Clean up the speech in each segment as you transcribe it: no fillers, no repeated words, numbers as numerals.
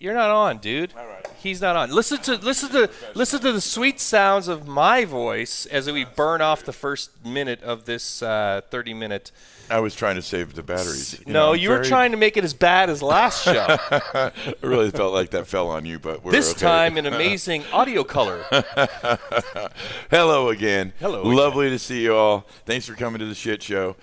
You're not on, dude. All right. He's not on. Listen to the sweet sounds of my voice as we burn off the first minute of this 30-minute. I was trying to save the batteries. You were trying to make it as bad as last show. I really felt like that fell on you, but we're this okay. time in amazing audio color. Hello again. Hello. Lovely to see you all. Thanks for coming to the shit show.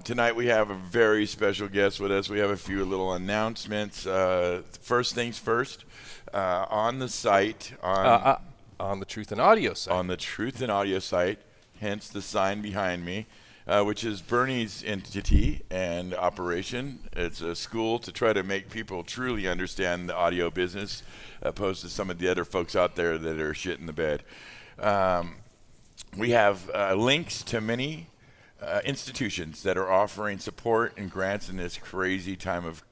Tonight we have a very special guest with us. We have a few little announcements. First things first. On the site on the Truth and Audio site. On the Truth and Audio site, hence the sign behind me. Which is Bernie's entity and operation. It's a school to try to make people truly understand the audio business, opposed to some of the other folks out there that are shit in the bed. We have links to many institutions that are offering support and grants in this crazy time of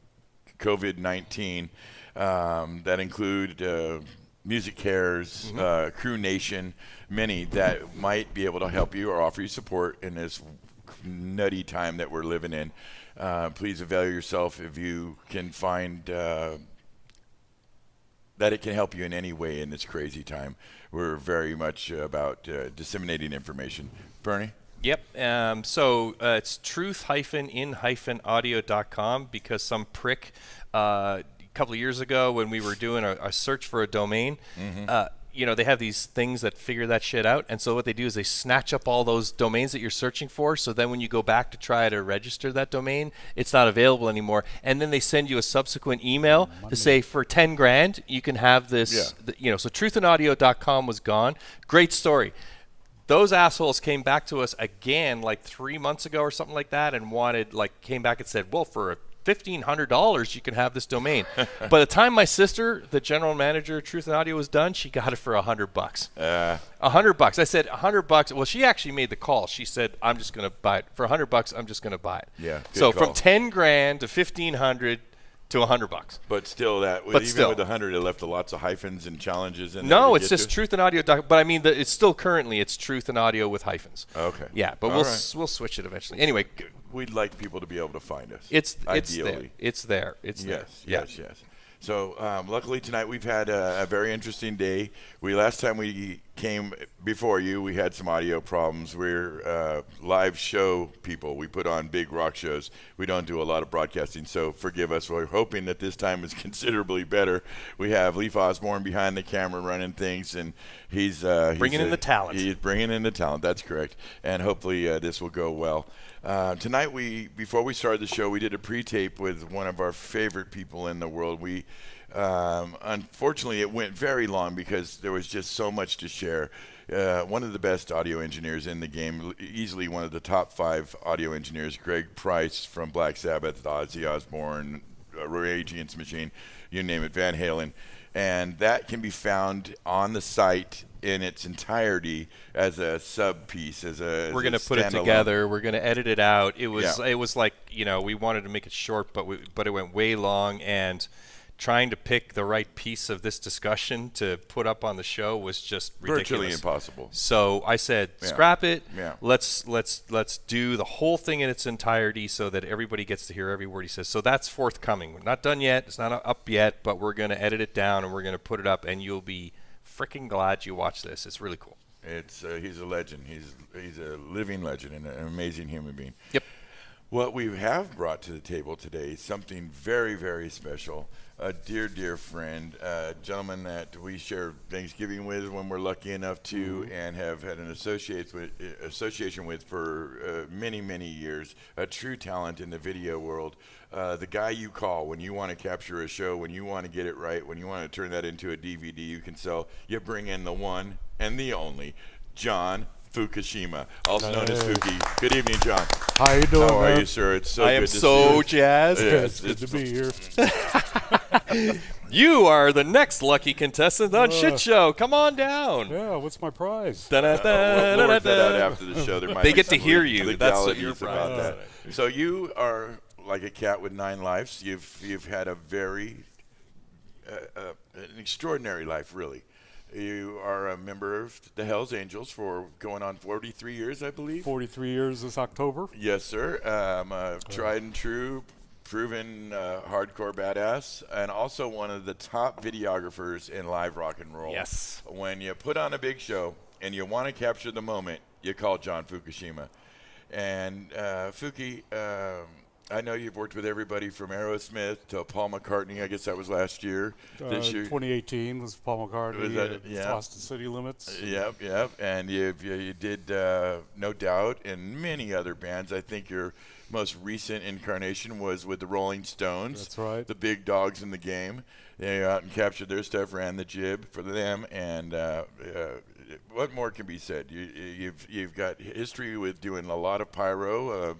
COVID-19 that include Music Cares, Crew Nation, many that might be able to help you or offer you support in this nutty time that we're living in. Please avail yourself if you can find that it can help you in any way in this crazy time. We're very much about disseminating information. Bernie? Yep. So it's truth-in-audio.com because some prick a couple of years ago when we were doing a search for a domain, they have these things that figure that shit out. And so what they do is they snatch up all those domains that you're searching for. So then when you go back to try to register that domain, it's not available anymore. And then they send you a subsequent email to say for 10 grand, you can have this, so truthandaudio.com was gone. Great story. Those assholes came back to us again like 3 months ago or something like that and came back and said, well, for $1,500 you can have this domain. By the time my sister, the general manager of Truth and Audio, was done, she got it for $100. $100. I said $100. Well, she actually made the call. She said, I'm just going to buy it for $100. I'm just going to buy it. Yeah. So from 10 grand to 1,500 to $100. But still, with the 100, it left lots of hyphens and challenges in there. No, it's just Truth and Audio. But I mean, it's still currently it's Truth and Audio with hyphens. Okay. Yeah, but we'll switch it eventually. Anyway, we'd like people to be able to find us. It's ideally. It's there. Yes. So luckily tonight we've had a very interesting day. Last time we came before you, we had some audio problems. We're live show people. We put on big rock shows. We don't do a lot of broadcasting, so forgive us. We're hoping that this time is considerably better. We have Leif Osborne behind the camera running things, and he's bringing in the talent. He's bringing in the talent. That's correct. And hopefully this will go well. Tonight, before we started the show, we did a pre-tape with one of our favorite people in the world. Unfortunately, it went very long because there was just so much to share. One of the best audio engineers in the game, easily one of the top 5 audio engineers, Greg Price from Black Sabbath, Ozzy Osbourne, Rage Against the Machine, you name it, Van Halen. And that can be found on the site in its entirety as a sub piece. We're going to put it together. We're going to edit it out. It was like, we wanted to make it short, but it went way long, and trying to pick the right piece of this discussion to put up on the show was just ridiculous. Virtually impossible. So I said, scrap it. Yeah. Let's do the whole thing in its entirety so that everybody gets to hear every word he says. So that's forthcoming. We're not done yet. It's not up yet, but we're going to edit it down and we're going to put it up, and you'll be freaking glad you watched this. It's really cool. He's a legend. He's a living legend and an amazing human being. Yep. What we have brought to the table today is something very, very special. A dear, dear friend, a gentleman that we share Thanksgiving with when we're lucky enough to, and have had an association with for many, many years. A true talent in the video world. The guy you call when you want to capture a show, when you want to get it right, when you want to turn that into a DVD you can sell. You bring in the one and the only, John Fukishima, also known as Fuki. Good evening, John. How you doing? How are you, sir? It's so good to see you. I am so jazzed. Yes, Good to be here. You are the next lucky contestant on Shit Show. Come on down. Yeah, what's my prize? We'll work that out after the show. They get to hear you. That's what your prize about that. So you are like a cat with 9 lives. You've had a very an extraordinary life, really. You are a member of the Hells Angels for going on 43 years, I believe. 43 years this October. Yes, sir. Tried and true proven hardcore badass, and also one of the top videographers in live rock and roll. Yes. When you put on a big show and you want to capture the moment, you call John Fukishima. And Fuki, I know you've worked with everybody from Aerosmith to Paul McCartney. I guess that was last year. This year, 2018 was Paul McCartney. Was that, yeah. Austin City Limits. Yep. And you did No Doubt and many other bands. I think your most recent incarnation was with the Rolling Stones. That's right. The big dogs in the game. They out and captured their stuff, ran the jib for them, and what more can be said? You've got history with doing a lot of pyro.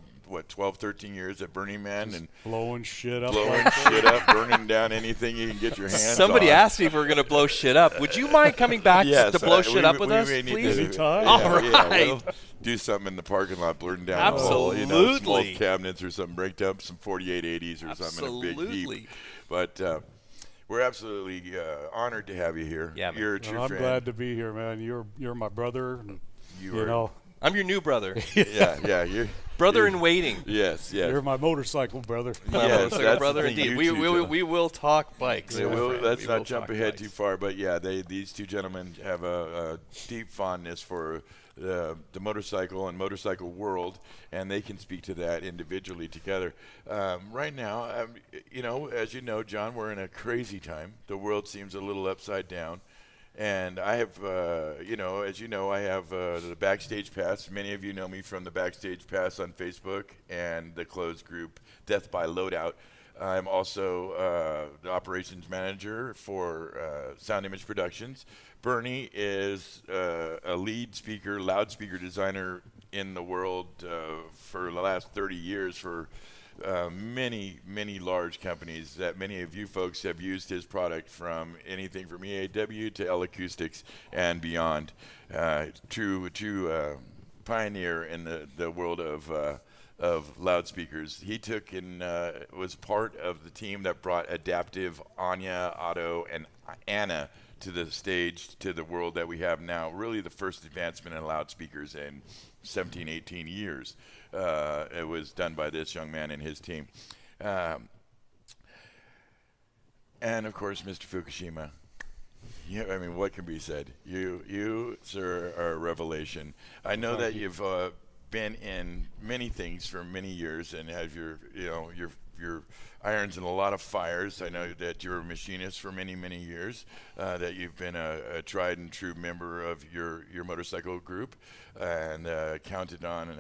12, 13 years at Burning Man, and blowing shit up, burning down anything you can get your hands on. Somebody asked me if we were going to blow shit up. Would you mind coming back to blow shit up with us, please? Anytime. All right. Yeah, we'll do something in the parking lot, burn down a whole, small cabinets or something, break down some 4880s or something in a big heap. But we're absolutely honored to have you here. Yeah, you're a true I'm friend. glad to be here, man. You're my brother. And, you know. I'm your new brother. yeah. You're brother in waiting. Yes. You're my motorcycle brother. Yes, that's brother indeed. We will talk bikes. Let's not jump ahead too far, but yeah, these two gentlemen have a deep fondness for the motorcycle and motorcycle world, and they can speak to that individually together. Right now, as you know, John, we're in a crazy time. The world seems a little upside down. And I have, as you know, I have the Backstage Pass. Many of you know me from the Backstage Pass on Facebook and the closed group Death by Loadout. I'm also the operations manager for Sound Image Productions. Bernie is a lead speaker, loudspeaker designer in the world for the last 30 years for many large companies that many of you folks have used his product, from anything from EAW to L Acoustics and beyond. True pioneer in the world of loudspeakers. He took and was part of the team that brought Adaptive, Anya, Otto, and Anna to the stage, to the world that we have now. Really the first advancement in loudspeakers in 17, 18 years. It was done by this young man and his team. And of course, Mr. Fukishima. Yeah, I mean, what can be said? You, sir, are a revelation. I know that you've been in many things for many years and have your irons in a lot of fires. I know that you're a machinist for many years, that you've been a tried and true member of your motorcycle group and counted on an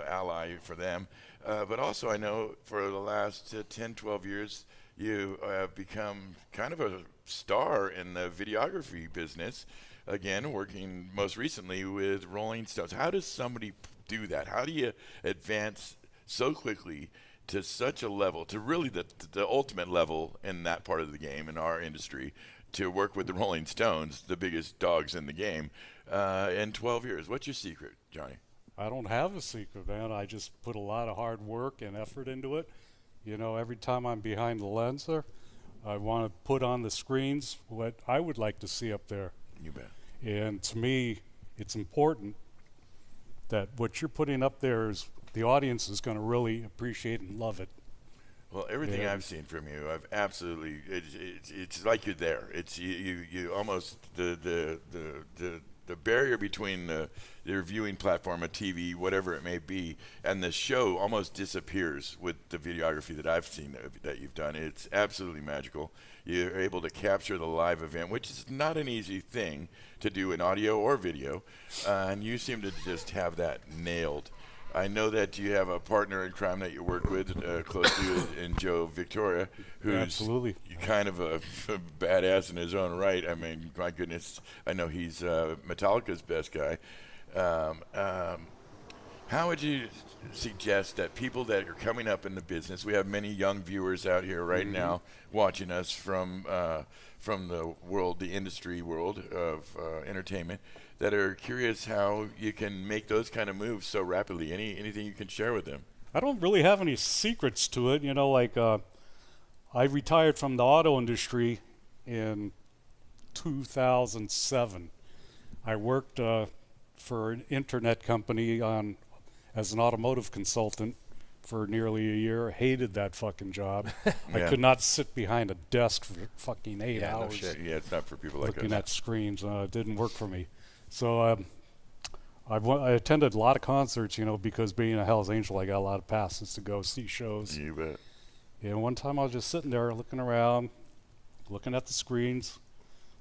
ally for them. But also I know for the last 10, 12 years, you have become kind of a star in the videography business, again, working most recently with Rolling Stones. How does somebody do that? How do you advance so quickly to such a level, to really the ultimate level in that part of the game, in our industry, to work with the Rolling Stones, the biggest dogs in the game, in 12 years? What's your secret, Johnny? I don't have a secret, man. I just put a lot of hard work and effort into it. Every time I'm behind the lens there, I want to put on the screens what I would like to see up there. You bet. And to me, it's important that what you're putting up there is the audience is going to really appreciate and love it. Well, everything I've seen from you, I've absolutely. It's like you're there. It's you almost the barrier between your viewing platform, a TV, whatever it may be, and the show almost disappears with the videography that I've seen that you've done. It's absolutely magical. You're able to capture the live event, which is not an easy thing to do in audio or video, and you seem to just have that nailed. I know that you have a partner in crime that you work with close to you in Joe Victoria, who's absolutely kind of a badass in his own right. I mean, my goodness, I know he's Metallica's best guy. How would you suggest that people that are coming up in the business, we have many young viewers out here right now watching us from the world, the industry world of entertainment, that are curious how you can make those kind of moves so rapidly. Anything you can share with them? I don't really have any secrets to it. I retired from the auto industry in 2007. I worked for an internet company as an automotive consultant for nearly a year. Hated that fucking job. I Yeah. could not sit behind a desk for fucking 8 Yeah, no hours shit. Yeah, it's not for people like looking us. at screens. It didn't work for me. So I attended a lot of concerts, because being a Hell's Angel, I got a lot of passes to go see shows. You bet. And one time I was just sitting there looking around, looking at the screens,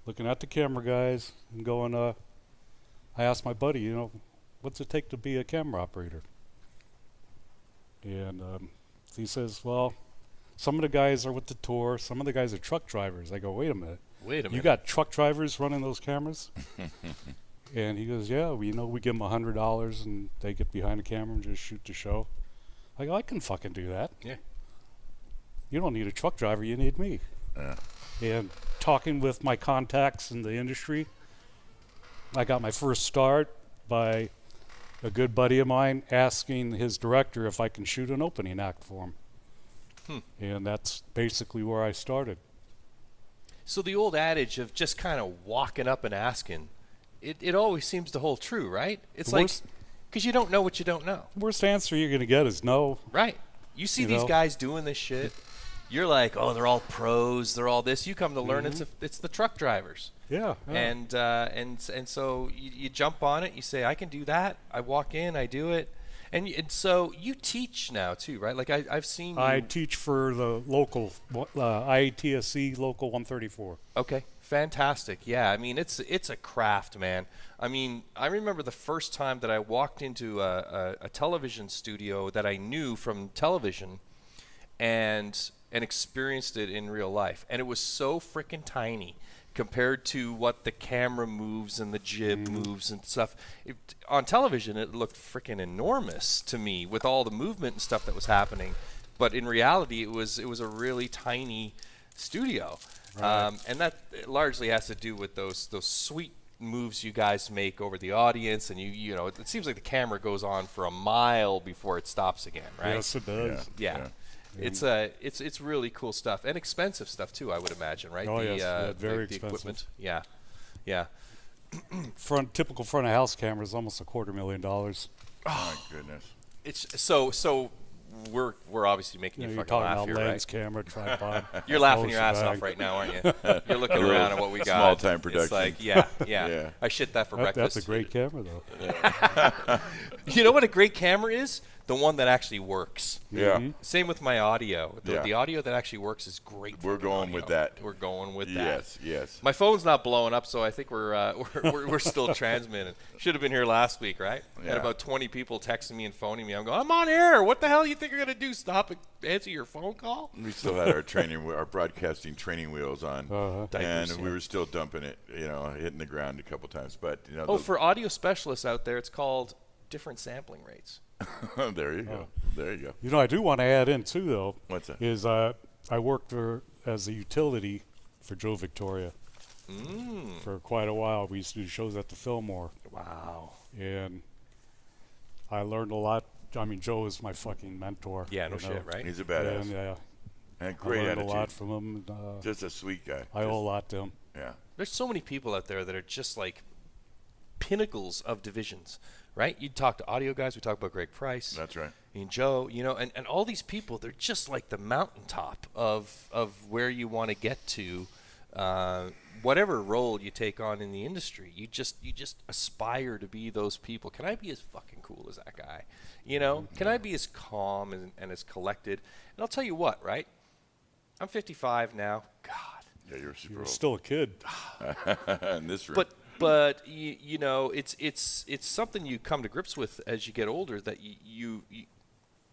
looking at the camera guys, and going, I asked my buddy, what's it take to be a camera operator? And he says, well, some of the guys are with the tour, some of the guys are truck drivers. I go, wait a minute. You got truck drivers running those cameras? And he goes, yeah, we give them $100 and they get behind the camera and just shoot the show. I go, I can fucking do that. Yeah. You don't need a truck driver, you need me. Yeah. And talking with my contacts in the industry, I got my first start by a good buddy of mine asking his director if I can shoot an opening act for him. And that's basically where I started. So the old adage of just kind of walking up and asking, it always seems to hold true, right? It's The like, worst- because you don't know what you don't know. The worst answer you're going to get is no. Right. You see You these know? guys doing this shit. You're like, oh, they're all pros. They're all this. You come to learn it's the truck drivers. Yeah. And so you jump on it. You say, I can do that. I walk in. I do it. And so you teach now too, right? Like I've seen you. I teach for the local, IATSC Local 134. Okay, fantastic. Yeah, I mean it's a craft, man. I mean, I remember the first time that I walked into a television studio that I knew from television, and experienced it in real life, and it was so freaking tiny compared to what the camera moves and the jib moves and stuff. On television, it looked freaking enormous to me with all the movement and stuff that was happening, but in reality, it was a really tiny studio. Right. And that largely has to do with those sweet moves you guys make over the audience, and you know it seems like the camera goes on for a mile before it stops again, right? Yes, it does. Yeah. It's really cool stuff, and expensive stuff too, I would imagine, right? Oh, the, yes, yeah, very the expensive. equipment. Yeah. Typical front of house camera is almost $250,000. My goodness. It's so we're obviously making you You're fucking talking laugh about here, lens, right? camera, trapod. You're laughing whole your ass shebang. off right now, aren't you? You're looking A little around at what we got. small-time production. It's like, yeah. Yeah. I shit that for That's breakfast. a great camera, though. You know what a great camera is? The one that actually works. Yeah. Same with my audio. Yeah. The audio that actually works is great. We're fucking going audio. with that. We're going with that. Yes, yes. My phone's not blowing up, so I think we're still transmitting. Should have been here last week, right? Yeah. Had about 20 people texting me and phoning me. I'm going, I'm on air. What the hell you think you're gonna do? Stop and answer your phone call? We still had our broadcasting training wheels on, Diapers, and we were still dumping it, hitting the ground a couple times. But Oh, for audio specialists out there, it's called different sampling rates. there you go. There you go. I do want to add in, too, though. What's that? Is I worked as a utility for Joe Victoria for quite a while. We used to do shows at the Fillmore. Wow. And I learned a lot. I mean, Joe is my fucking mentor. Yeah, no shit, right? He's a badass. And And I great learned attitude. a lot from him. Just a sweet guy. I owe a lot to him. Yeah. There's so many people out there that are just like pinnacles of divisions, right? You talk to audio guys. We talk about Greg Price. That's right. And Joe, and all these people, they're just like the mountaintop of where you want to get to, whatever role you take on in the industry. You just aspire to be those people. Can I be as fucking cool as that guy? Can I be as calm and as collected? And I'll tell you what, right? I'm 55 now. God. Yeah, you're super You're old. still a kid. In this room. But it's something you come to grips with as you get older, that you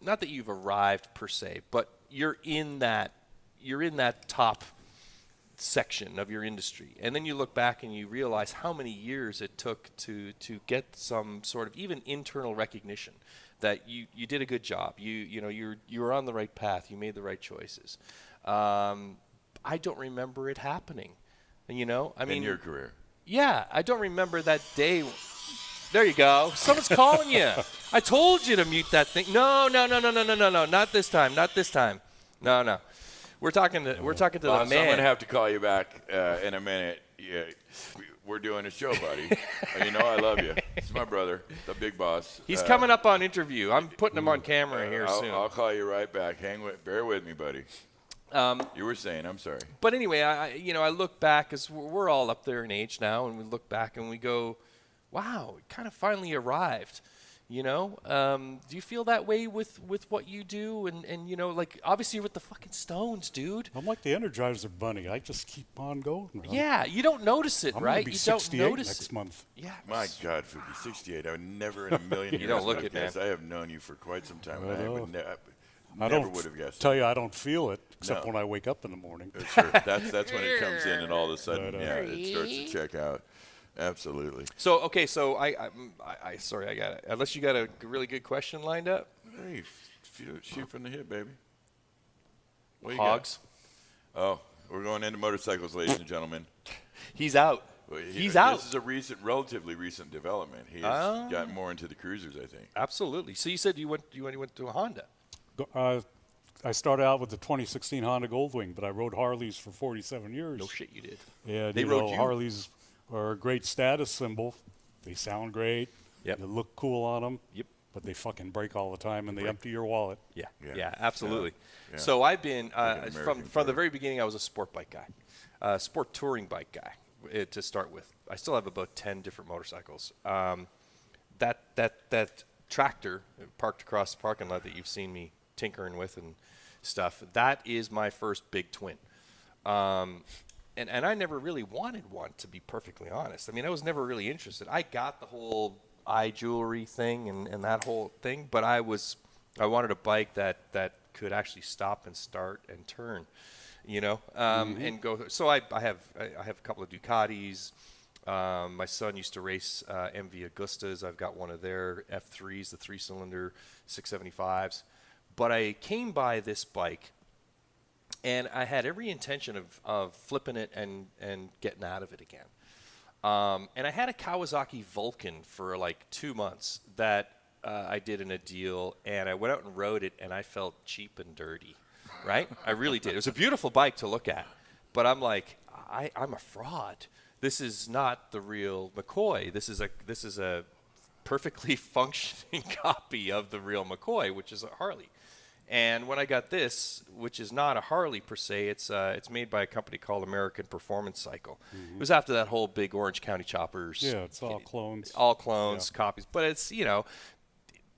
not that you've arrived per se, but you're in that top section of your industry, and then you look back and you realize how many years it took to get some sort of even internal recognition that you did a good job. You were on the right path. You made the right choices. I don't remember it happening. I mean, in your career. Yeah, I don't remember that day. There you go. Someone's calling you. I told you to mute that thing. No. Not this time. No. We're talking to the I'm man. going to have to call you back in a minute. Yeah, we're doing a show, buddy. I love you. It's my brother, the big boss. He's coming up on interview. I'm putting him on camera here soon. I'll call you right back. Bear with me, buddy. You were saying, I'm sorry. But anyway, I look back, as we're all up there in age now, and we look back and we go, wow, it kind of finally arrived. Do you feel that way with what you do? And like, obviously you're with the fucking Stones, dude. I'm like the Energizer Bunny. I just keep on going. Yeah, you don't notice it, I'm right? gonna be You 68 don't notice next it. month. Yeah. My God, Fuki, 68. I would never in a million years. You don't look it, man. I have known you for quite some time. And I would I never don't would have guessed. tell you I don't feel it except No. when I wake up in the morning. Sure. That's when it comes in, and all of a sudden, But, it starts to check out. Absolutely. So okay, so I sorry, I got it. Unless you got a really good question lined up. Hey, shoot from the hip, baby. What you Hogs. got? Oh, we're going into motorcycles, ladies and gentlemen. He's out. Well, He's out. This is a relatively recent development. He's gotten more into the cruisers, I think. Absolutely. So you said you went to a Honda. I started out with the 2016 Honda Goldwing, but I rode Harleys for 47 years. No shit, you did. And They rode you. Harleys are a great status symbol. They sound great. Yep. They look cool on them. Yep. But they fucking break all the time, and they empty your wallet. Yeah, absolutely. Yeah. So I've been Like an from American the car. very beginning. I was a sport bike guy, sport touring bike guy to start with. I still have about 10 different motorcycles. That tractor parked across the parking lot that you've seen me tinkering with and stuff. That is my first big twin. And I never really wanted one, to be perfectly honest. I mean, I was never really interested. I got the whole eye jewelry thing and that whole thing, but I wanted a bike that could actually stop and start and turn, and go. So I have a couple of Ducatis. My son used to race MV Agustas. I've got one of their F3s, the 3-cylinder 675s. But I came by this bike, and I had every intention of flipping it and getting out of it again. And I had a Kawasaki Vulcan for like 2 months that I did in a deal, and I went out and rode it, and I felt cheap and dirty, right? I really did. It was a beautiful bike to look at, but I'm like, I'm a fraud. This is not the real McCoy. This is a perfectly functioning copy of the real McCoy, which is a Harley. And when I got this, which is not a Harley per se, it's made by a company called American Performance Cycle. It was after that whole big Orange County Choppers. Yeah, it's all clones. All clones, copies. But it's,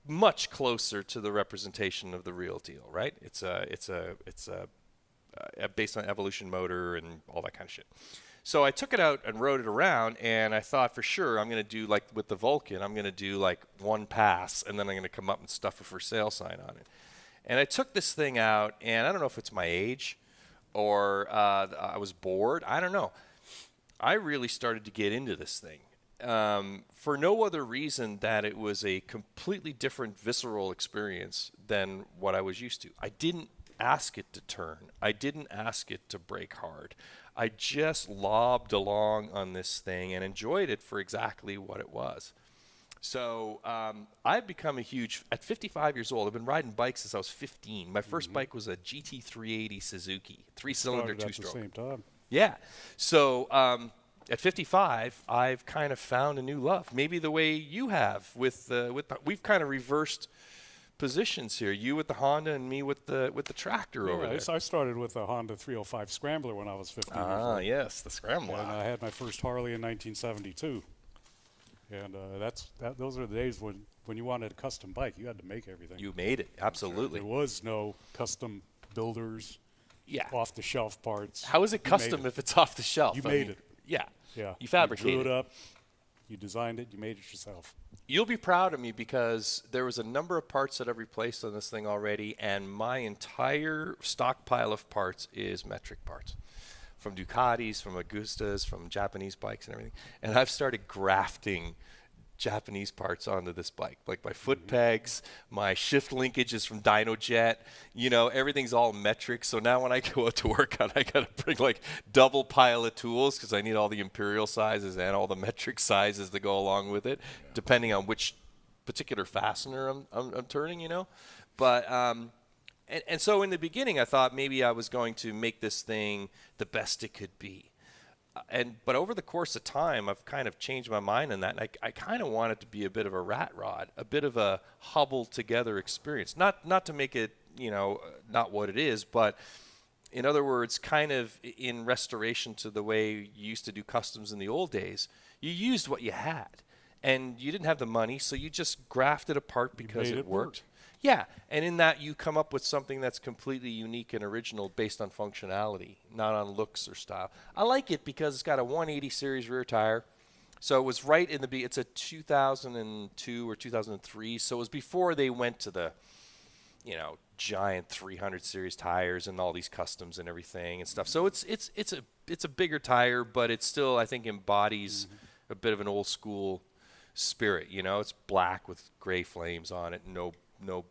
much closer to the representation of the real deal, right? It's based on evolution motor and all that kind of shit. So I took it out and rode it around, and I thought for sure I'm going to do, like with the Vulcan, I'm going to do like one pass, and then I'm going to come up and stuff a for sale sign on it. And I took this thing out, and I don't know if it's my age or I was bored. I don't know. I really started to get into this thing for no other reason that it was a completely different visceral experience than what I was used to. I didn't ask it to turn. I didn't ask it to brake hard. I just lobbed along on this thing and enjoyed it for exactly what it was. So I've become at 55 years old, I've been riding bikes since I was 15. My first bike was a GT380 Suzuki, 3-cylinder, Started at the two-stroke. same time. Yeah. So at 55, I've kind of found a new love. Maybe the way you have we've kind of reversed positions here. You with the Honda and me with the tractor over there. I started with a Honda 305 Scrambler when I was 15 years Ah, old. yes, the Scrambler. And I had my first Harley in 1972. And those are the days when you wanted a custom bike, you had to make everything. You made it, absolutely. There was no custom builders, Yeah. off-the-shelf parts. How is it You made custom it. if it's off the shelf? You I made mean, it. Yeah. Yeah. You fabricated You drew it up, you designed it, you made it yourself. You'll be proud of me because there was a number of parts that I've replaced on this thing already, and my entire stockpile of parts is metric parts. From Ducatis, from Agustas, from Japanese bikes and everything. And I've started grafting Japanese parts onto this bike, like my foot pegs, my shift linkage is from Dynojet, everything's all metric. So now when I go out to work out, I got to bring like double pile of tools because I need all the imperial sizes and all the metric sizes that go along with it, depending on which particular fastener I'm turning, But and so in the beginning, I thought maybe I was going to make this thing the best it could be. But over the course of time, I've kind of changed my mind on that. And I kind of want it to be a bit of a rat rod, a bit of a hobble together experience. Not to make it, not what it is, but in other words, kind of in restoration to the way you used to do customs in the old days. You used what you had, and you didn't have the money, so you just grafted apart because it worked. Yeah, and in that you come up with something that's completely unique and original based on functionality, not on looks or style. I like it because it's got a 180 series rear tire. So it was right in it's a 2002 or 2003, so it was before they went to the, giant 300 series tires and all these customs and everything and stuff. So it's a bigger tire, but it still, I think, embodies a bit of an old school spirit. It's black with gray flames on it, no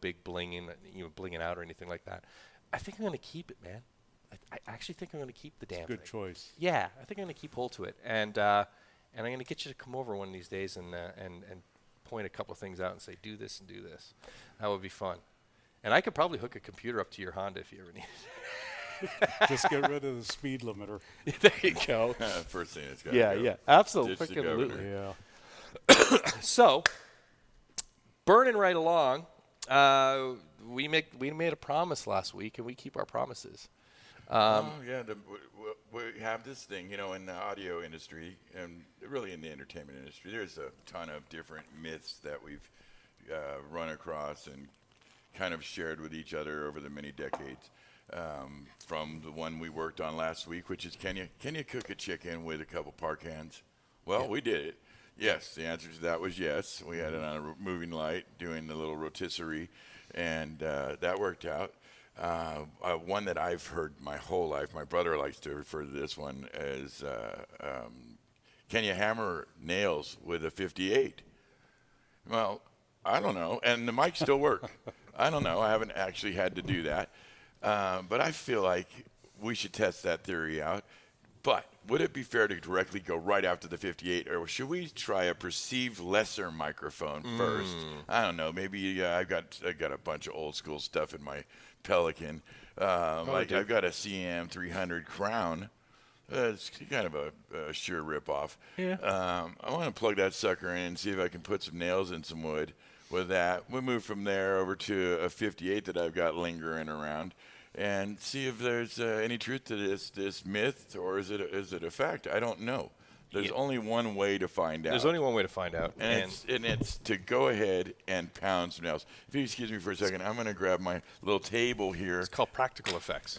big blinging, blinging out or anything like that. I think I'm going to keep it, man. I actually think I'm going to keep the damn thing. Good choice. Yeah, I think I'm going to keep hold to it, and I'm going to get you to come over one of these days and point a couple of things out and say, do this and do this. That would be fun. And I could probably hook a computer up to your Honda if you ever need it. Just get rid of the speed limiter. There you go. First thing it's got to go. Yeah, absolutely. Ditch the governor. Yeah. So, burning right along, we made a promise last week, and we keep our promises. We have this thing, in the audio industry, and really in the entertainment industry, there's a ton of different myths that we've run across and kind of shared with each other over the many decades. From the one we worked on last week, which is, can you cook a chicken with a couple park hands? Well, we did it. Yes, the answer to that was yes. We had it on a moving light doing the little rotisserie, and that worked out. One that I've heard my whole life, my brother likes to refer to this one as, can you hammer nails with a 58? Well, I don't know, and the mics still work. I don't know. I haven't actually had to do that. But I feel like we should test that theory out. But would it be fair to directly go right after the 58, or should we try a perceived lesser microphone first? I don't know. Maybe I got a bunch of old school stuff in my Pelican. I've got a CM 300 Crown. It's kind of a sure rip-off. Yeah. I want to plug that sucker in and see if I can put some nails in some wood with that. We'll move from there over to a 58 that I've got lingering around and see if there's any truth to this myth, or is it a fact? I don't know. There's only one way to find out. There's only one way to find out. And it's to go ahead and pound some nails. If you excuse me for a second, I'm going to grab my little table here. It's called practical effects.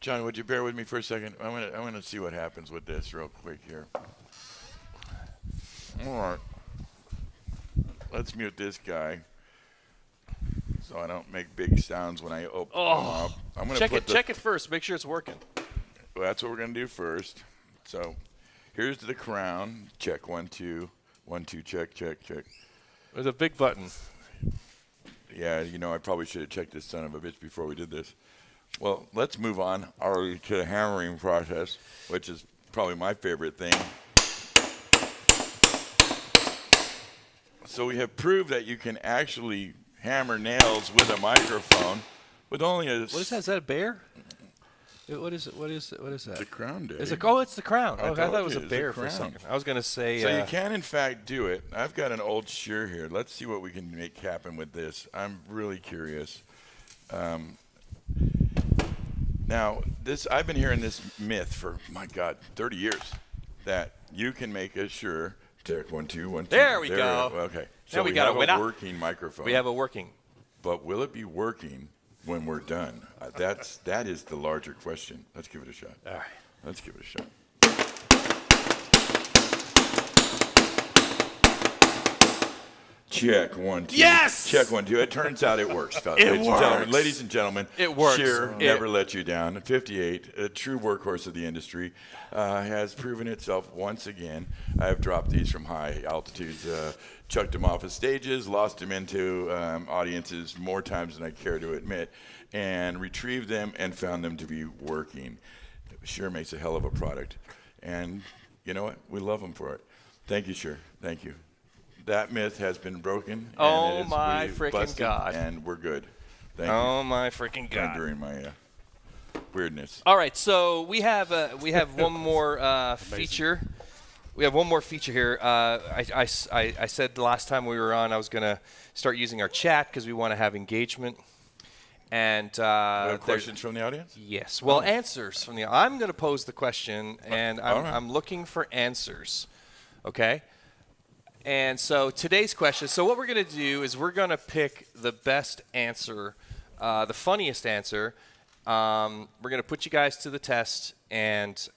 John, would you bear with me for a second? I'm going to see what happens with this real quick here. All right. Let's mute this guy so I don't make big sounds when I open them up. I'm gonna check it first. Make sure it's working. Well, that's what we're going to do first. So here's the Crown. Check 1 2 1 2. Check. There's a big button. Yeah, I probably should have checked this son of a bitch before we did this. Well, let's move on already to the hammering process, which is probably my favorite thing. So we have proved that you can actually hammer nails with a microphone with only a... What is that? Is that a bear? What is it? What is that? It's a crown, Dave. It's the crown. I thought it was a it's bear a for a crown. second. I was going to say... So you can, in fact, do it. I've got an old Shure here. Let's see what we can make happen with this. I'm really curious. Now, I've been hearing this myth for, my God, 30 years, that you can make a Shure... Check 1 2 1 2. There we go. Okay. So now we got have a working microphone. We have a working. But will it be working when we're done? That is the larger question. Let's give it a shot. All right. Let's give it a shot. Check 1 2. Yes! Check 1 2. It turns out it works, fellas. It works. Ladies and gentlemen, it works. Shure never let you down. 58, a true workhorse of the industry, has proven itself once again. I have dropped these from high altitudes, chucked them off of stages, lost them into audiences more times than I care to admit, and retrieved them and found them to be working. Shure makes a hell of a product. And you know what? We love them for it. Thank you, Shure. Thank you. That myth has been broken. Oh, my freaking God. And we're good. Thank you. Oh, my freaking God. During my weirdness. All right, so we have one more feature. We have one more feature here. I said the last time we were on I was going to start using our chat because we want to have engagement. And We have questions from the audience? yes, well, answers from the. I'm going to pose the question, and all right. I'm looking for answers. Okay. And so today's question. So what we're going to do is we're going to pick the best answer, the funniest answer. We're going to put you guys to the test, and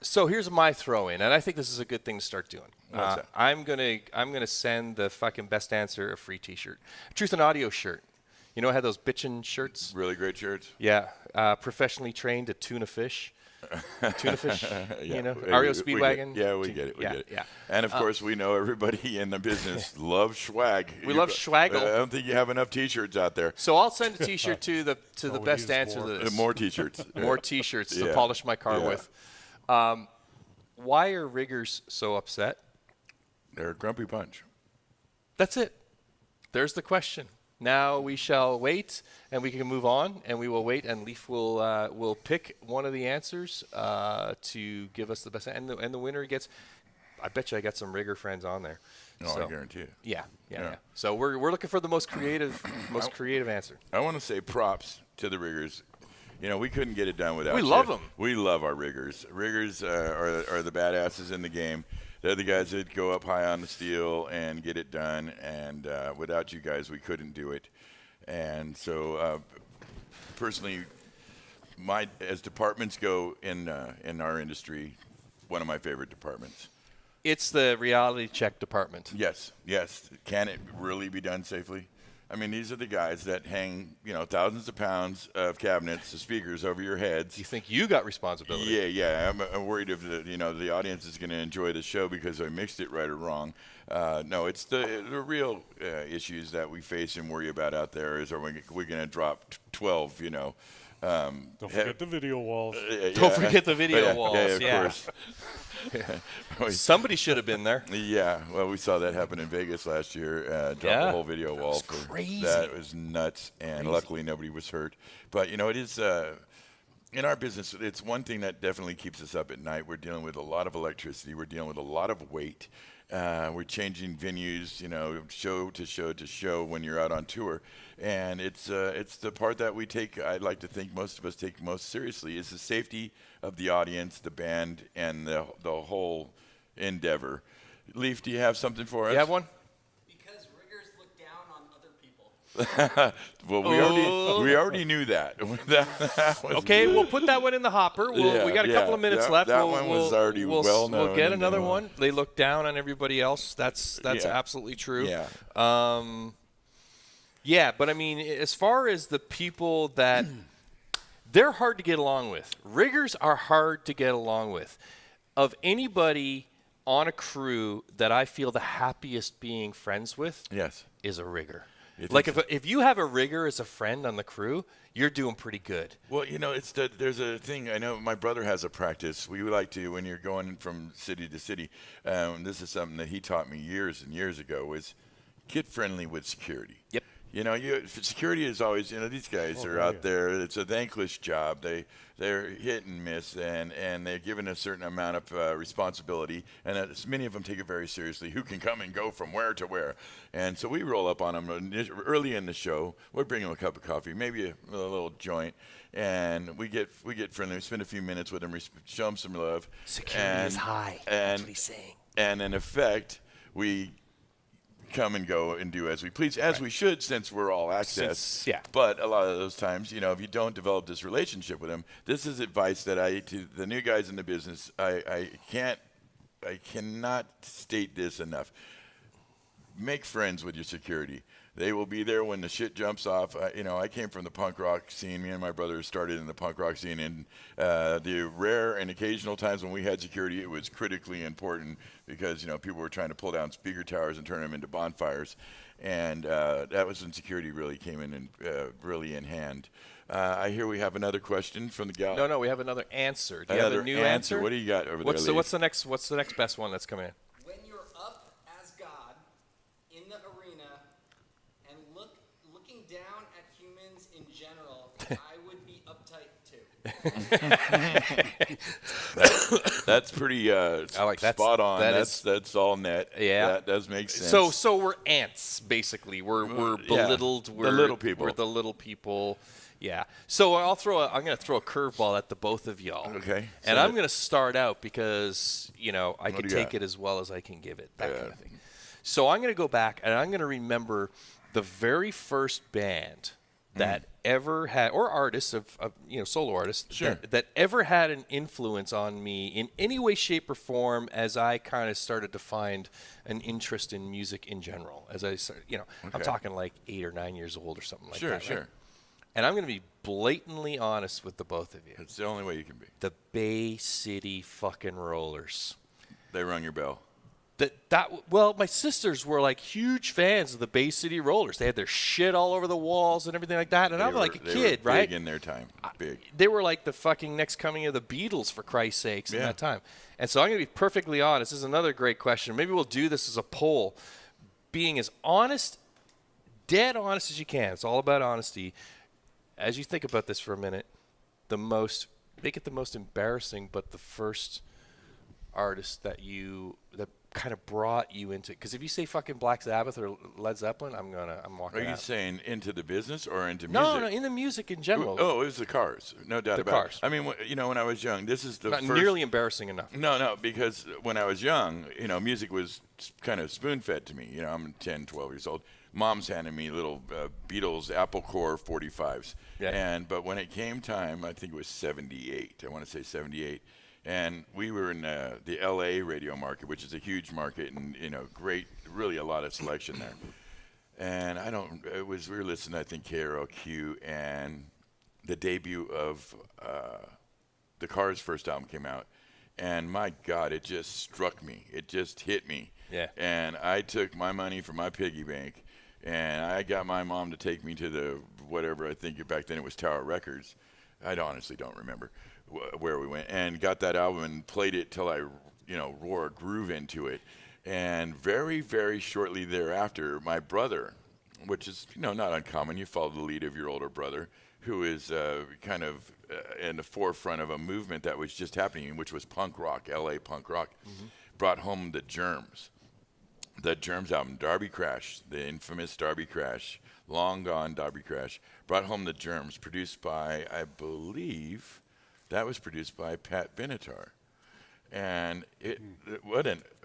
so here's my throw-in, and I think this is a good thing to start doing. What's that? I'm gonna send the fucking best answer a free T-shirt, Truth and Audio shirt. You know, I had those bitchin' shirts. Really great shirts. Yeah, professionally trained to tuna fish. Tuna fish, Yeah, you know, we REO get it. Speedwagon. Yeah, we get it. We yeah, get it. yeah. And of course, we know everybody in the business loves swag. We love swaggle. I don't think you have enough T-shirts out there. So I'll send a T-shirt to the we best need answer more. to this. More T-shirts. More T-shirts to Yeah. polish my car Yeah. with. Why are riggers so upset? They're a grumpy bunch. That's it. There's the question. Now we shall wait, and we can move on, and we will wait, and Leaf will pick one of the answers to give us the best, and the winner gets. I bet you I got some rigger friends on there. No, So, I guarantee it. yeah. So we're looking for the most creative answer. I want to say props to the riggers. You know, we couldn't get it done without We you. love 'em. We love our riggers. Riggers are the badasses in the game. They're the guys that go up high on the steel and get it done. And without you guys, we couldn't do it. And so, personally, as departments go in our industry, one of my favorite departments. It's the reality check department. Yes. Can it really be done safely? I mean, these are the guys that hang, thousands of pounds of cabinets, of speakers over your heads. You think you got responsibility? Yeah. I'm worried if the audience is going to enjoy the show because I mixed it right or wrong. No, it's the real issues that we face and worry about out there. Is are we going to drop 12? Don't forget the video walls. Don't forget the video walls. Yeah, of Yeah. course. Somebody should have been there. Yeah, well, we saw that happen in Vegas last year. Drop Yeah. the whole video wall. That was crazy. That was nuts, and luckily nobody was hurt. But, it is in our business, it's one thing that definitely keeps us up at night. We're dealing with a lot of electricity. We're dealing with a lot of weight. We're changing venues, show to show to show when you're out on tour. And it's the part that we take, I'd like to think most of us take most seriously, is the safety of the audience, the band, and the whole endeavor. Leaf, do you have something for us? You have one? Because riggers look down on other people. Well, we already knew that. That was Okay, we'll put that one in the hopper. We got a couple of minutes left. That We'll- one was we'll- already we'll, well known. We'll get and, another one. They look down on everybody else. That's Yeah. absolutely true. Yeah. Yeah, but I mean, as far as the people that they're hard to get along with. Riggers are hard to get along with. Of anybody on a crew that I feel the happiest being friends with Yes. is a rigger. You think Like so? if you have a rigger as a friend on the crew, you're doing pretty good. Well, there's a thing. I know my brother has a practice. We like to, when you're going from city to city, this is something that he taught me years and years ago, was get friendly with security. Yep. Security is always, these guys are out there. It's a thankless job. They're hit and miss, and they're given a certain amount of responsibility, and many of them take it very seriously. Who can come and go from where to where? And so we roll up on them early in the show. We bring them a cup of coffee, maybe a little joint, and we get friendly. We spend a few minutes with them, show them some love. Security is high. That's what he's saying. And in effect, we come and go and do as we please, as we should, since we're all access. Yeah. But a lot of those times, if you don't develop this relationship with them, this is advice that to the new guys in the business. I cannot state this enough. Make friends with your security. They will be there when the shit jumps off. I came from the punk rock scene. Me and my brother started in the punk rock scene. And the rare and occasional times when we had security, it was critically important because, people were trying to pull down speaker towers and turn them into bonfires. And that was when security really came in and really in hand. I hear we have another question from the gal. No, we have another answer. Do you have a new answer? What do you got over What's there, the next best one that's coming in? When you're up as God in the arena and looking down at humans in general, I would be uptight too. That's pretty I like spot on. That's That's all net. Yeah. That does make sense. So we're ants basically. We're Yeah, belittled. the We're little people. We're the little people. Yeah. So I'm going to throw a curveball at the both of y'all. Okay. And I'm going to start out because I What can do you take got? it as well as I can give it. That kind of thing. So I'm going to go back and I'm going to remember the very first band that ever had, or artists of solo artists Sure. that ever had an influence on me in any way, shape, or form as I kind of started to find an interest in music in general. As I started, I'm Okay. talking like 8 or 9 years old or something like that. Sure. Right? And I'm going to be blatantly honest with the both of you. It's the only way you can be. The Bay City fucking Rollers. They rung your bell. Well, my sisters were like huge fans of the Bay City Rollers. They had their shit all over the walls and everything like that. And I'm like a kid, were right? Big in their time. Big. They were like the fucking next coming of the Beatles, for Christ's sakes, in Yeah. that time. And so I'm going to be perfectly honest. This is another great question. Maybe we'll do this as a poll. Being as honest, dead honest as you can. It's all about honesty. As you think about this for a minute, make it the most embarrassing, but the first artist that kind of brought you into, because if you say fucking Black Sabbath or Led Zeppelin, I'm walking Are you out. saying into the business or into music? No, in the music in general. Oh, it was the Cars. No doubt The about Cars. it. I mean, when I was young, this is the Not first. nearly embarrassing enough. No, because when I was young, music was kind of spoon-fed to me. I'm 10, 12 years old. Mom's handing me little Beatles Apple Core 45s. Yeah. But when it came time, I think it was 78. I want to say 78. And we were in the L.A. radio market, which is a huge market, and great, really a lot of selection there. And we were listening, I think, KROQ, and the debut of the Cars' first album came out, and my God, it just struck me. It just hit me. Yeah. And I took my money from my piggy bank, and I got my mom to take me to the whatever, I think back then it was Tower Records. I honestly don't remember where we went, and got that album and played it till I, wore a groove into it. And very, very shortly thereafter, my brother, which is, not uncommon, you follow the lead of your older brother, who is kind of in the forefront of a movement that was just happening, which was punk rock, L.A. punk rock, brought home the Germs. The Germs album, Darby Crash, the infamous Darby Crash, long gone Darby Crash, brought home the Germs, produced by, I believe, that was produced by Pat Benatar. And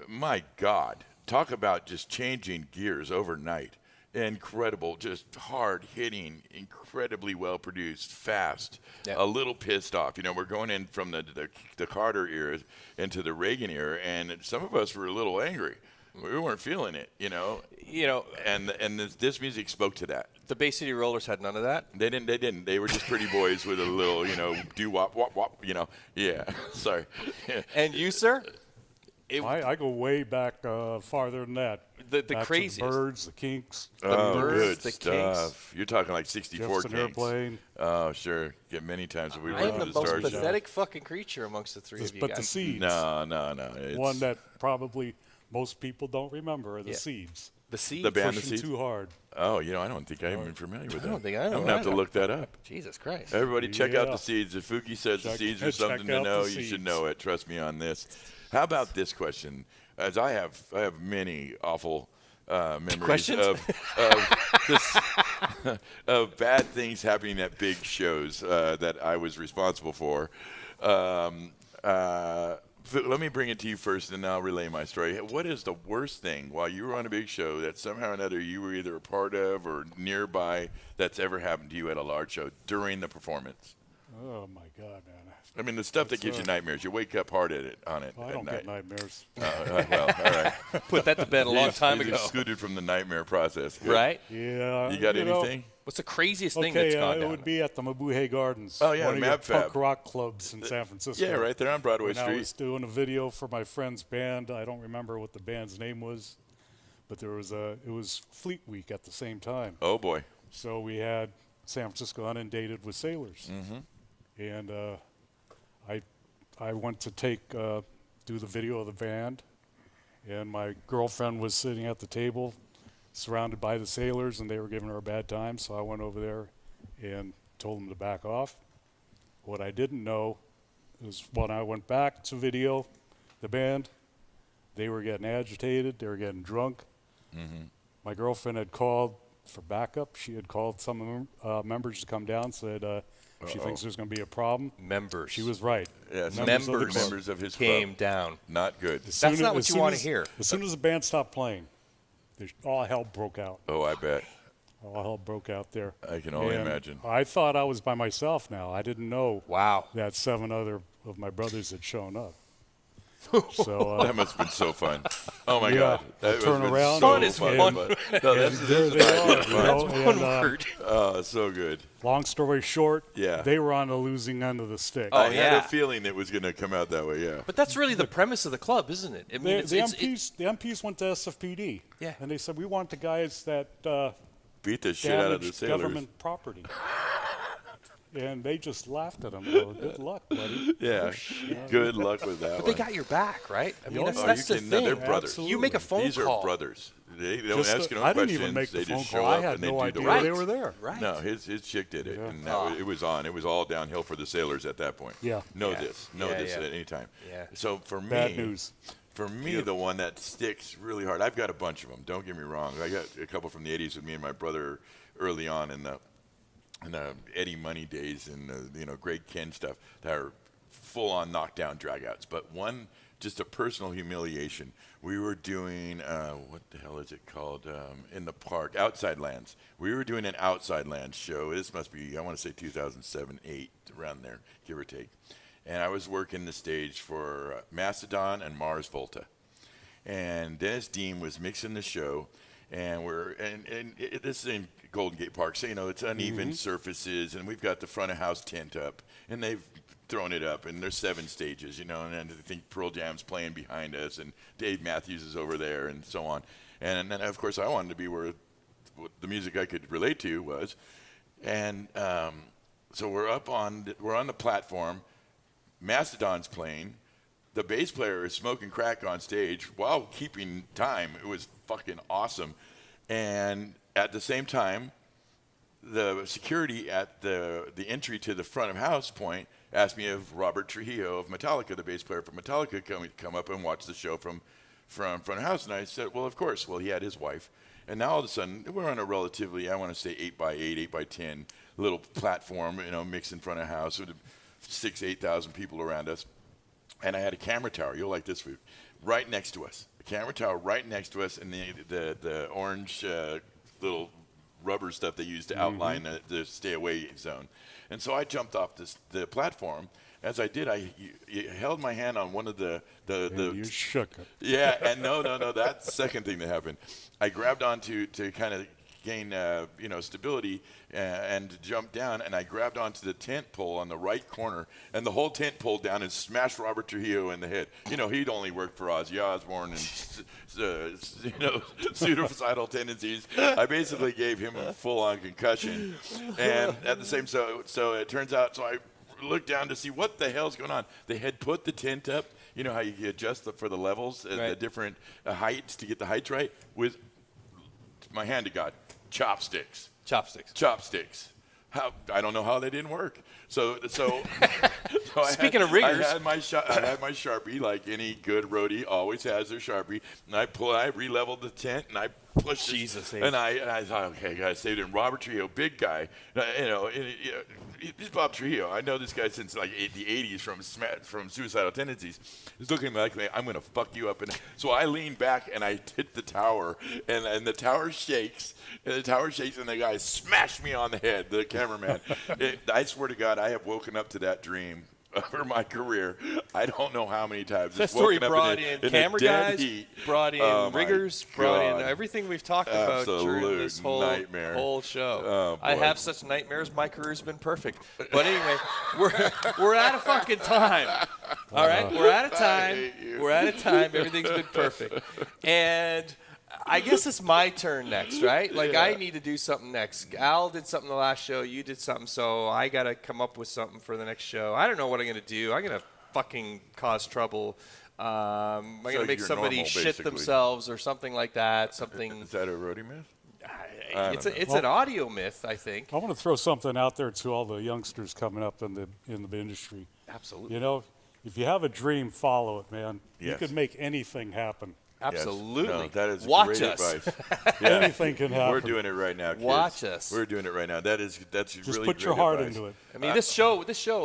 my God, talk about just changing gears overnight. Incredible, just hard hitting, incredibly well produced, fast, Yeah. a little pissed off. We're going in from the Carter era into the Reagan era, and some of us were a little angry. We weren't feeling it, And this music spoke to that. The Bay City Rollers had none of that. They didn't. They were just pretty boys with a little, do wop wop wop. Yeah. Sorry. And you, sir? I go way back farther than that. The Back to craziest. The Birds, the Kinks, Birds, good the stuff. You're talking like 64 Jefferson Kings. Airplane. Oh, sure. Get many times that we I am run the to the most stars. pathetic fucking creature amongst the three of you But the guys. Seeds, No. It's one that probably most people don't remember, are the Yeah. Seeds. The Seeds. The band, the Pushing Seeds. too hard. Oh, I don't think I'm even familiar with that. I don't think I know I'm going to have either. to look that up. Jesus Christ. Everybody check out Yeah. the Seeds. If Fuki says the Check- Seeds are check something to out know, the you should Seeds. know it. Trust me on this. How about this question? As I have many awful memories Questions? of bad things happening at big shows that I was responsible for. Let me bring it to you first, and then I'll relay my story. What is the worst thing while you were on a big show that somehow or another you were either a part of or nearby that's ever happened to you at a large show during the performance? Oh my God, man! I mean, the stuff that gives you nightmares. You wake up hard on it I at don't night. get nightmares. Well, all right. Put that to bed a long time He's ago. excluded from the nightmare process. Good. Right? Yeah. You got know, anything? What's the craziest thing Okay, that's gone it down? would be at the Mabuhay Gardens. Oh, yeah, one of your Mab Fab. punk rock clubs in San Francisco. Yeah, right there on Broadway When I Street. was doing a video for my friend's band. I don't remember what the band's name was, but it was Fleet Week at the same time. Oh, boy. So we had San Francisco inundated with sailors, and I went to do the video of the band, and my girlfriend was sitting at the table, surrounded by the sailors, and they were giving her a bad time. So I went over there and told them to back off. What I didn't know is when I went back to video the band, they were getting agitated. They were getting drunk. My girlfriend had called for backup. She had called some members to come down, said she thinks there's going to be a problem. Members. She was right. Yeah, Members of his came club. down. Not good. That's not what you want to hear. As soon as the band stopped playing, all hell broke out. Oh, I bet. All hell broke out there. I can only And imagine. I thought I was by myself now. I didn't know Wow. that 7 other of my brothers had shown up. So That must have been so fun. Oh my Yeah, God! I That turn must have been around So Fun is fun. one. But- no, and that's there they are. You know, One and, word. oh, so good. long story short, Yeah. they were on the losing end of the stick. Oh, I had yeah. a feeling it was going to come out that way. Yeah. But that's really the premise of the club, isn't it? I mean, The MPs went to SFPD. Yeah. And they said, we want the guys that Beat the shit out of the damaged sailors. government property. And they just laughed at them. Well, good luck, buddy. Yeah. Good luck with that But one. they got your back, right? I mean, Oh, that's, yeah. that's you the can- thing. no, they're brothers. Absolutely. You make a phone These call. are brothers. They don't Just ask you no I questions. didn't even make they the phone just show call. I up had and they no do idea the right. they were there. Right. No, his chick did it, Yeah. and it was on. It was all downhill for the sailors at that point. Yeah. Know Yeah. this Yeah. at any time. Yeah. So for me, Bad news. For me, the one that sticks really hard. I've got a bunch of them. Don't get me wrong. I got a couple from the '80s with me and my brother early on in the Eddie Money days and Greg Ken stuff that are full-on knockdown dragouts. But one, just a personal humiliation. We were doing what the hell is it called in the park? Outside Lands. We were doing an Outside Lands show. This must be, I want to say 2007, 8, around there, give or take. And I was working the stage for Mastodon and Mars Volta. And Dennis Dean was mixing the show, and this is in Golden Gate Park, so it's uneven surfaces, and we've got the front of house tent up, and they've thrown it up, and there's 7 stages, and I think Pearl Jam's playing behind us, and Dave Matthews is over there, and so on. And then of course I wanted to be where the music I could relate to was, and so we're on the platform. Mastodon's playing. The bass player is smoking crack on stage while keeping time. It was fucking awesome. And at the same time, the security at the entry to the front of house point asked me if Robert Trujillo of Metallica, the bass player from Metallica, come up and watch the show from front of house. And I said, well, of course. Well, he had his wife. And now all of a sudden, we're on a relatively, I want to say 8x8, 8x10 little platform, mixed in front of house with 6,000-8,000 people around us. And I had a camera tower. You'll like this food. Right next to us. A camera tower right next to us, and the orange little rubber stuff they use to outline the stay away zone. And so I jumped off the platform. As I did, I held my hand on one of the You shook it. yeah, and no, that's the second thing that happened. I grabbed onto to kind of gain stability and jump down, and I grabbed onto the tent pole on the right corner, and the whole tent pulled down and smashed Robert Trujillo in the head. He'd only worked for Ozzy Osbourne and suicidal tendencies. I basically gave him a full-on concussion, and at the same so it turns out I looked down to see what the hell's going on. They had put the tent up. You know how you adjust for the levels, right. the different heights to get the heights right with. My hand to God, chopsticks. I don't know how they didn't work. So Speaking of riggers, I had my Sharpie, like any good roadie always has their Sharpie, and I re-leveled the tent, and I pushed Jesus, it, and I thought, okay, guys, saved him. Robert Trujillo, big guy, he's Bob Trujillo. I know this guy since like the '80s from Suicidal Tendencies. He's looking like I'm gonna fuck you up, and so I leaned back and I hit the tower, and the tower shakes, and the guy smashed me on the head. The cameraman. I swear to God, I have woken up to that dream over my career. I don't know how many times. that Just story woken up brought in in camera guys, heat. brought in Oh, my riggers, brought in God. everything we've talked about during Absolute this whole nightmare. whole show. Oh, I boy. have such nightmares. My career's been perfect. But anyway, we're out of fucking time. All right, we're out of time. hate you. We're out of time. Everything's been perfect. And I guess it's my turn next, right? Like, Yeah. I need to do something next. Al did something the last show. You did something. So I got to come up with something for the next show. I don't know what I'm going to do. I'm going to fucking cause trouble. I'm going to make you're somebody normal, shit basically. themselves or something like that. Something. Is that a roadie myth? It's an audio myth, I think. I want to throw something out there to all the youngsters coming up in the industry. Absolutely. You know, if you have a dream, follow it, man. You Yes. could make anything happen. Absolutely. No, that is Watch great us. advice. Anything can happen. We're doing it right now, kids. Watch us. We're doing it right now. That's Just really put your great heart advice. into it. I mean, this show,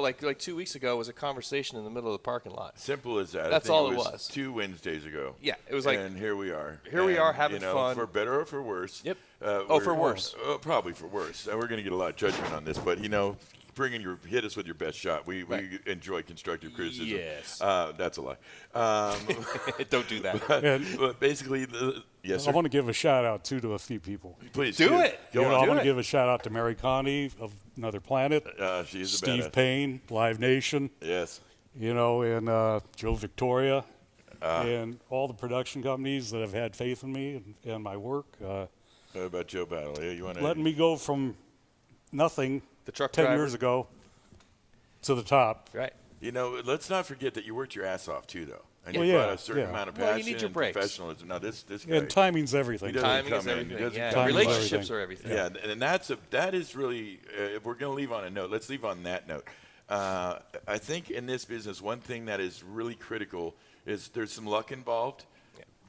like 2 weeks ago, was a conversation in the middle of the parking lot. Simple as that. That's I think all it it was was. 2 Wednesdays ago. Yeah, it was like- And here we are. Here we And, are having you know, fun. For better or for worse. Yep. We're- for worse. Probably for worse. We're going to get a lot of judgment on this, but you know, hit us with your best shot. We enjoy constructive criticism. Yes. That's a lie. Don't do that. But basically, yes, I sir. want to give a shout out too to a few people. Please Do it. Go You know, I on. want it. to give a shout out to Mary Connie of Another Planet, She's a Steve badass. Payne, Live Nation, Yes. you know, and Joe Victoria, and all the production companies that have had faith in me and my work, What about Joe Battle? Yeah, you want to? letting me go from nothing The truck 10 driver. years ago to the top. Right. You know, let's not forget that you worked your ass off too, though. And Well, you brought yeah, a certain yeah. amount of Well, passion you need your and breaks. professionalism. Now, this guy, And timing's everything. He doesn't Timing come is in. He everything. doesn't Yeah. come in. Relationships everything. are everything. Yeah, and that is really. If we're going to leave on a note, let's leave on that note. I think in this business, one thing that is really critical is there's some luck involved.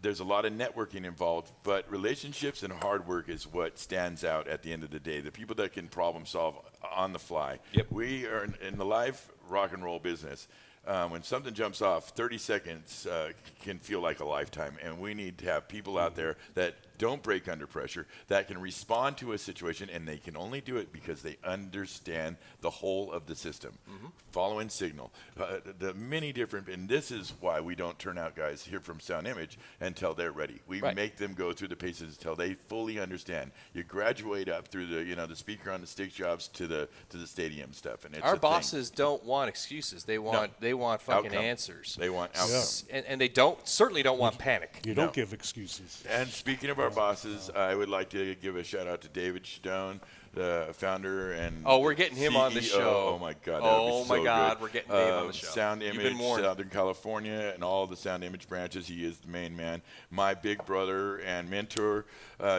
There's a lot of networking involved, but relationships and hard work is what stands out at the end of the day. The people that can problem solve on the fly. Yep. We are in the live rock and roll business. When something jumps off, 30 seconds can feel like a lifetime, and we need to have people out there that don't break under pressure, that can respond to a situation, and they can only do it because they understand the whole of the system. Following signal, the many different, and this is why we don't turn out guys here from Sound Image until they're ready. We Right. make them go through the paces until they fully understand. You graduate up through the speaker on the stick jobs to the stadium stuff, and it's Our a thing. bosses don't want excuses. They want fucking Outcome. answers. They want outcomes. And they certainly don't want panic. You don't give excuses. And speaking of our bosses, I would like to give a shout out to David Stone, the founder and Oh, we're getting him on the CEO. show. Oh my God! Oh that would be my so God, good. we're getting Dave on the show. Sound You've Image, been warned. Southern California, and all the Sound Image branches. He is the main man. My big brother and mentor,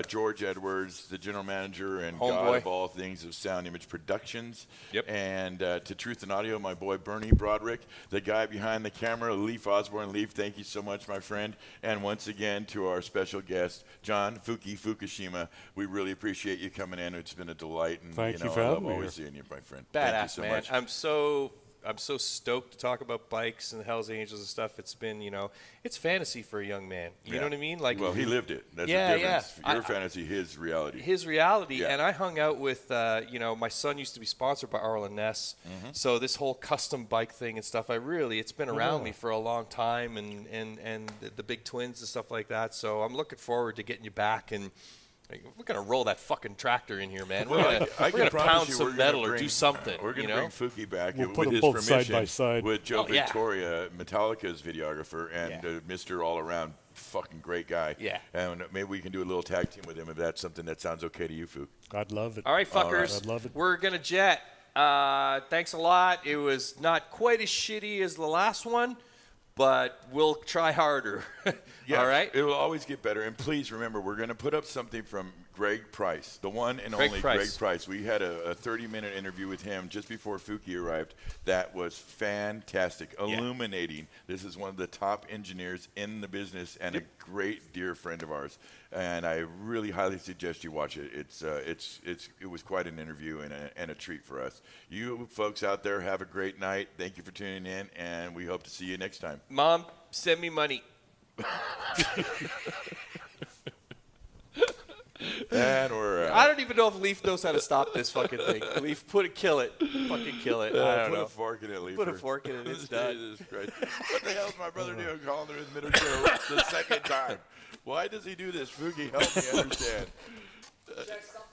George Edwards, the general manager and God Homeboy. of all things of Sound Image Productions. Yep. And to Truth and Audio, my boy Bernie Broderick, the guy behind the camera, Leaf Osborne. Leaf, thank you so much, my friend. And once again, to our special guest, John Fukishima. We really appreciate you coming in. It's been a delight. And, Thank you know, for I having love me always here. seeing you, my friend. Thank you Badass, so man. much. I'm so stoked to talk about bikes and the Hells Angels and stuff. It's been, it's fantasy for a young man. You know what I mean? Like, Well, he lived it. That's Yeah, the difference. yeah. Your fantasy, his reality. his reality. Yeah. And I hung out with, my son used to be sponsored by Arlen Ness. Mm-hmm. So this whole custom bike thing and stuff, it's been around me for a long time, and the big twins and stuff like that. So I'm looking forward to getting you back, and we're gonna roll that fucking tractor in here, man. We're I gonna can promise pound you some we're gonna metal or bring- do something. We're going to bring Fuki back We'll with put them his both side permission by side. with Joe Oh, yeah. Victoria, Metallica's videographer, and Yeah. Mr. All-Around fucking great guy. Yeah. And maybe we can do a little tag team with him if that's something that sounds okay to you, Fuk. I'd love it. All right, fuckers. I'd love it. We're gonna jet. Thanks a lot. It was not quite as shitty as the last one, but we'll try harder. Yeah, All right. It will always get better. And please remember, we're going to put up something from Greg Price, the one and Greg only Price. Greg Price. We had a 30-minute interview with him just before Fuki arrived. That was fantastic, illuminating. This is one of the top engineers in the business and a great dear friend of ours. And I really highly suggest you watch it. It was quite an interview and a treat for us. You folks out there, have a great night. Thank you for tuning in, and we hope to see you next time. Mom, send me money. And we're I don't even know if Leaf knows how to stop this fucking thing. Leaf, kill it. Fucking kill it. I don't put know. a fork in it, Leafer. Put a fork in it. It's done. Jesus Christ. What the hell is my brother doing calling her in the middle show the second time? Why does he do this? Fuki, help me understand. Check something